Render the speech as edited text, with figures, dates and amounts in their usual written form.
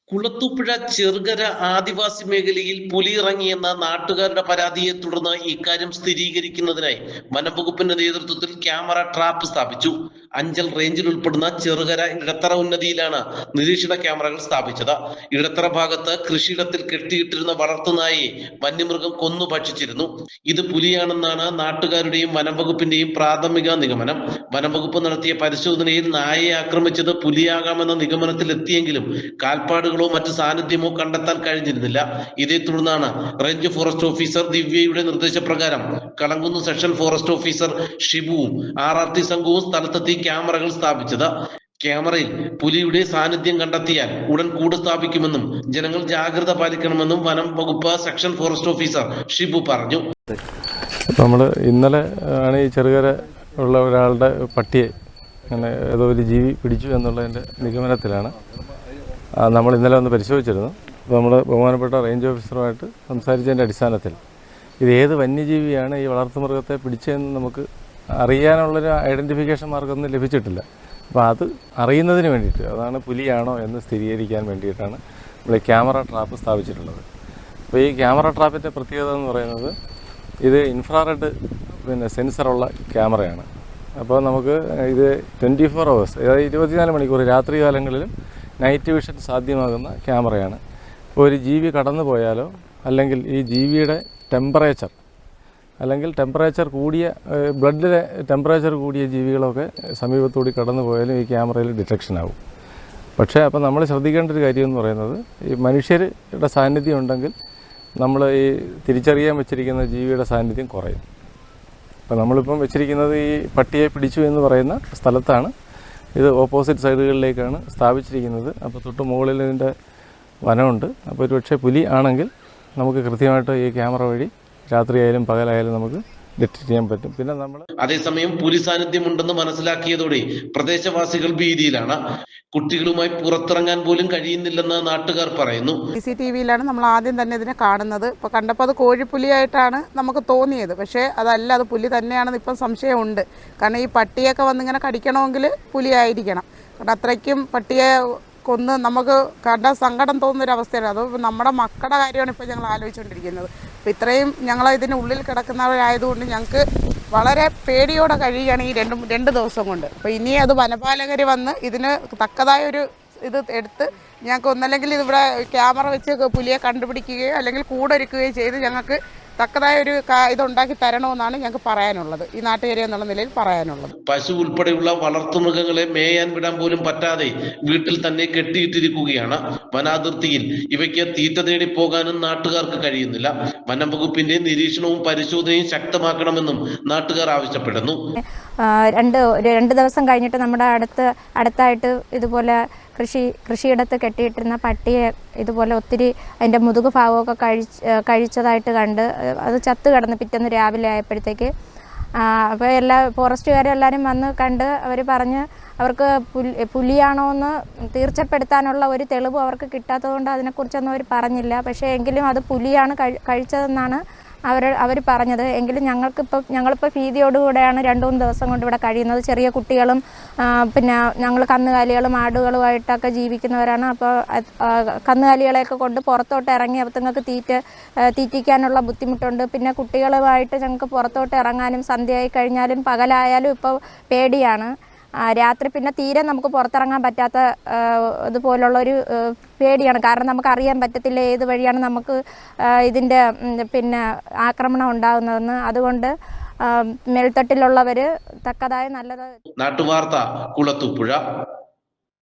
കുളത്തൂപ്പുഴ ചെറുകര ആദിവാസി മേഖലയിൽ പുലി ഇറങ്ങിയെന്ന നാട്ടുകാരുടെ പരാതിയെ തുടർന്ന് ഇക്കാര്യം സ്ഥിരീകരിക്കുന്നതിനായി വനംവകുപ്പിന്റെ നേതൃത്വത്തിൽ ക്യാമറ ട്രാപ്പ് സ്ഥാപിച്ചു. അഞ്ചൽ റേഞ്ചിൽ ഉൾപ്പെടുന്ന ചെറുകര ഇടത്തറ ഉന്നതിയിലാണ് നിരീക്ഷണ ക്യാമറകൾ സ്ഥാപിച്ചത്. ഇടത്തറ ഭാഗത്ത് കൃഷിയിടത്തിൽ കെട്ടിയിട്ടിരുന്ന വളർത്തുനായയെ വന്യമൃഗം കൊന്നു ഭക്ഷിച്ചിരുന്നു. ഇത് പുലിയാണെന്നാണ് നാട്ടുകാരുടെയും വനംവകുപ്പിന്റെയും പ്രാഥമിക നിഗമനം. വനംവകുപ്പ് നടത്തിയ പരിശോധനയിൽ നായയെ ആക്രമിച്ചത് പുലിയാകാമെന്ന നിഗമനത്തിലെത്തിയെങ്കിലും കാൽപ്പാടുകൾ മറ്റ് സാന്നിധ്യമോ കണ്ടെത്താൻ കഴിഞ്ഞിരുന്നില്ല. ഇതേ തുടർന്നാണ് റേഞ്ച് ഫോറസ്റ്റ് ഓഫീസർ ദിവ്യയുടെ നിർദ്ദേശപ്രകാരം കളങ്കുന്ന് സെക്ഷൻ ഫോറസ്റ്റ് ഓഫീസർ ഷിബുവും RRT സംഘവും സ്ഥലത്തെത്തി ക്യാമറകൾ സ്ഥാപിച്ചത്. ക്യാമറയിൽ പുലിയുടെ സാന്നിധ്യം കണ്ടെത്തിയാൽ ഉടൻ കൂട് സ്ഥാപിക്കുമെന്നും ജനങ്ങൾ ജാഗ്രത പാലിക്കണമെന്നും വനം വകുപ്പ് സെക്ഷൻ ഫോറസ്റ്റ് ഓഫീസർ ഷിബു പറഞ്ഞു. നമ്മൾ ഇന്നലെ ആണ് ഈ ചെറുകര ഉള്ള ഒരാളുടെ പട്ടിയെ അങ്ങനെ ഏതോ ഒരു ജീവി പിടിച്ചു എന്നുള്ളതിൻ്റെ നിഗമനത്തിലാണ് നമ്മൾ ഇന്നലെ ഒന്ന് പരിശോധിച്ചിരുന്നു. അപ്പോൾ നമ്മൾ ബഹുമാനപ്പെട്ട റേഞ്ച് ഓഫീസറുമായിട്ട് സംസാരിച്ചതിൻ്റെ അടിസ്ഥാനത്തിൽ ഇത് ഏത് വന്യജീവിയാണ് ഈ വളർത്തുമൃഗത്തെ പിടിച്ചതെന്ന് നമുക്ക് അറിയാനുള്ളൊരു ഐഡൻറ്റിഫിക്കേഷൻ മാർക്കൊന്നും ലഭിച്ചിട്ടില്ല. അപ്പോൾ അത് അറിയുന്നതിന് വേണ്ടിയിട്ട് അതാണ് പുലിയാണോ എന്ന് സ്ഥിരീകരിക്കാൻ വേണ്ടിയിട്ടാണ് നമ്മൾ ഈ ക്യാമറ ട്രാപ്പ് സ്ഥാപിച്ചിട്ടുള്ളത്. അപ്പോൾ ഈ ക്യാമറ ട്രാപ്പിൻ്റെ പ്രത്യേകത എന്ന് പറയുന്നത് ഇത് ഇൻഫ്രാറെഡ് സെൻസറുള്ള ക്യാമറയാണ്. അപ്പോൾ നമുക്ക് ഇത് 24 hours അതായത് 24 മണിക്കൂർ രാത്രി കാലങ്ങളിലും നൈറ്റ് വിഷൻ സാധ്യമാകുന്ന ക്യാമറയാണ്. ഇപ്പോൾ ഒരു ജീവി കടന്നു പോയാലോ അല്ലെങ്കിൽ ഈ ജീവിയുടെ ടെമ്പറേച്ചർ അല്ലെങ്കിൽ ടെമ്പറേച്ചർ കൂടിയ ബ്ലഡിലെ ടെമ്പറേച്ചർ കൂടിയ ജീവികളൊക്കെ സമീപത്തൂടി കടന്നു പോയാലും ഈ ക്യാമറയിൽ ഡിറ്റക്ഷൻ ആവും. പക്ഷേ അപ്പോൾ നമ്മൾ ശ്രദ്ധിക്കേണ്ട ഒരു കാര്യം എന്ന് പറയുന്നത് ഈ മനുഷ്യരുടെ സാന്നിധ്യം ഉണ്ടെങ്കിൽ നമ്മൾ ഈ തിരിച്ചറിയാൻ വെച്ചിരിക്കുന്ന ജീവിയുടെ സാന്നിധ്യം കുറയും. അപ്പോൾ നമ്മളിപ്പം വെച്ചിരിക്കുന്നത് ഈ പട്ടിയെ പിടിച്ചു എന്ന് പറയുന്ന സ്ഥലത്താണ്. ഇത് ഓപ്പോസിറ്റ് സൈഡുകളിലേക്കാണ് സ്ഥാപിച്ചിരിക്കുന്നത്. അപ്പോൾ തൊട്ട് മുകളിൽ ഇതിൻ്റെ വനമുണ്ട്. അപ്പോൾ ഒരു പക്ഷേ പുലി ആണെങ്കിൽ നമുക്ക് കൃത്യമായിട്ട് ഈ ക്യാമറ വഴി രാത്രിയായാലും പകലായാലും നമുക്ക് ഡിറ്റക്ട് ചെയ്യാൻ പറ്റും. പിന്നെ നമ്മൾ അതേസമയം പുലി സാന്നിധ്യമുണ്ടെന്ന് മനസ്സിലാക്കിയതോടെ പ്രദേശവാസികൾ ഭീതിയിലാണ്. കുട്ടികളുമായി പുറത്തിറങ്ങാൻ പോലും കഴിയുന്നില്ലെന്ന് നാട്ടുകാർ പറയുന്നു. CCTVയിലാണ് നമ്മൾ ആദ്യം തന്നെ ഇതിനെ കാണുന്നത്. ഇപ്പോൾ കണ്ടപ്പോൾ അത് കോഴിപ്പുലിയായിട്ടാണ് നമുക്ക് തോന്നിയത്. പക്ഷേ അതല്ല, അത് പുലി തന്നെയാണെന്ന് ഇപ്പം സംശയമുണ്ട്. കാരണം ഈ പട്ടിയൊക്കെ വന്നിങ്ങനെ കടിക്കണമെങ്കിൽ പുലിയായിരിക്കണം. കാരണം അത്രയ്ക്കും പട്ടിയെ കൊന്ന് നമുക്ക് കണ്ട സങ്കടം തോന്നുന്നൊരവസ്ഥയാണ്. അത് നമ്മുടെ മക്കളുടെ കാര്യമാണ് ഇപ്പോൾ ഞങ്ങൾ ആലോചിച്ചുകൊണ്ടിരിക്കുന്നത്. അപ്പോൾ ഇത്രയും ഞങ്ങൾ ഇതിന് ഉള്ളിൽ കിടക്കുന്നവരായതുകൊണ്ട് ഞങ്ങൾക്ക് വളരെ പേടിയോടെ കഴിയുകയാണ് ഈ രണ്ട് ദിവസം കൊണ്ട്. അപ്പോൾ ഇനി അത് വനപാലകർ വന്ന് ഇതിന് തക്കതായൊരു ഇത് എടുത്ത് ഞങ്ങൾക്ക് ഒന്നല്ലെങ്കിൽ ഇതിവിടെ ക്യാമറ വെച്ച് പുലിയെ കണ്ടുപിടിക്കുകയോ അല്ലെങ്കിൽ കൂടൊരുക്കുകയോ ചെയ്ത് ഞങ്ങൾക്ക് തക്കതായൊരു ഇതുണ്ടാക്കി തരണമെന്നാണ് ഞങ്ങൾക്ക് പറയാനുള്ളത്, ഈ നാട്ടുകാരി എന്നുള്ള നിലയിൽ പറയാനുള്ളത്. പശു ഉൾപ്പെടെയുള്ള വളർത്തുമൃഗങ്ങളെ മേയാൻ വിടാൻ പോലും പറ്റാതെ വീട്ടിൽ തന്നെ കെട്ടിയിട്ടിരിക്കുകയാണ്. വനാതിർത്തിയിൽ ഇവയ്ക്ക് തീറ്റ തേടി പോകാനും നാട്ടുകാർക്ക് കഴിയുന്നില്ല. വനം വകുപ്പിന്റെ നിരീക്ഷണവും പരിശോധനയും ശക്തമാക്കണമെന്നും നാട്ടുകാർ ആവശ്യപ്പെടുന്നു. രണ്ട് ദിവസം കഴിഞ്ഞിട്ട് നമ്മുടെ അടുത്തായിട്ട് ഇതുപോലെ കൃഷിയിടത്ത് കെട്ടിയിട്ടിരുന്ന പട്ടിയെ ഇതുപോലെ ഒത്തിരി അതിൻ്റെ മുതുക് ഭാഗമൊക്കെ കഴിച്ചതായിട്ട് കണ്ട് അത് ചത്തു കിടന്ന് പിറ്റേന്ന് രാവിലെ ആയപ്പോഴത്തേക്ക് അപ്പോൾ ഫോറസ്റ്റുകാരെല്ലാവരും വന്ന് കണ്ട് അവർ പറഞ്ഞ് അവർക്ക് പുലിയാണോ എന്ന് തീർച്ചപ്പെടുത്താനുള്ള ഒരു തെളിവ് അവർക്ക് കിട്ടാത്തതുകൊണ്ട് അതിനെക്കുറിച്ചൊന്നും അവർ പറഞ്ഞില്ല. പക്ഷേ എങ്കിലും അത് പുലിയാണ് കഴിച്ചതെന്നാണ് അവർ പറഞ്ഞത്. എങ്കിലും ഞങ്ങളിപ്പോൾ ഭീതിയോടുകൂടെയാണ് 2-3 ദിവസം കൊണ്ട് ഇവിടെ കഴിയുന്നത്. ചെറിയ കുട്ടികളും പിന്നെ ഞങ്ങൾ കന്നുകാലികളും ആടുകളുമായിട്ടൊക്കെ ജീവിക്കുന്നവരാണ്. അപ്പോൾ കന്നുകാലികളെയൊക്കെ കൊണ്ട് പുറത്തോട്ട് ഇറങ്ങി അവർക്ക് തീറ്റിക്കാനുള്ള ബുദ്ധിമുട്ടുണ്ട്. പിന്നെ കുട്ടികളുമായിട്ട് ഞങ്ങൾക്ക് പുറത്തോട്ട് ഇറങ്ങാനും സന്ധ്യയായി കഴിഞ്ഞാലും പകലായാലും ഇപ്പോൾ പേടിയാണ്. രാത്രി പിന്നെ തീരെ നമുക്ക് പുറത്തിറങ്ങാൻ പറ്റാത്ത ഇതുപോലുള്ളൊരു പേടിയാണ്. കാരണം നമുക്കറിയാൻ പറ്റത്തില്ല ഏത് വഴിയാണ് നമുക്ക് ഇതിൻ്റെ പിന്നെ ആക്രമണം ഉണ്ടാകുന്നതെന്ന്. അതുകൊണ്ട് മേൽത്തട്ടിലുള്ളവർ തക്കതായ നല്ലത്. നാട്ടുവാർത്ത, കുളത്തൂപ്പുഴ.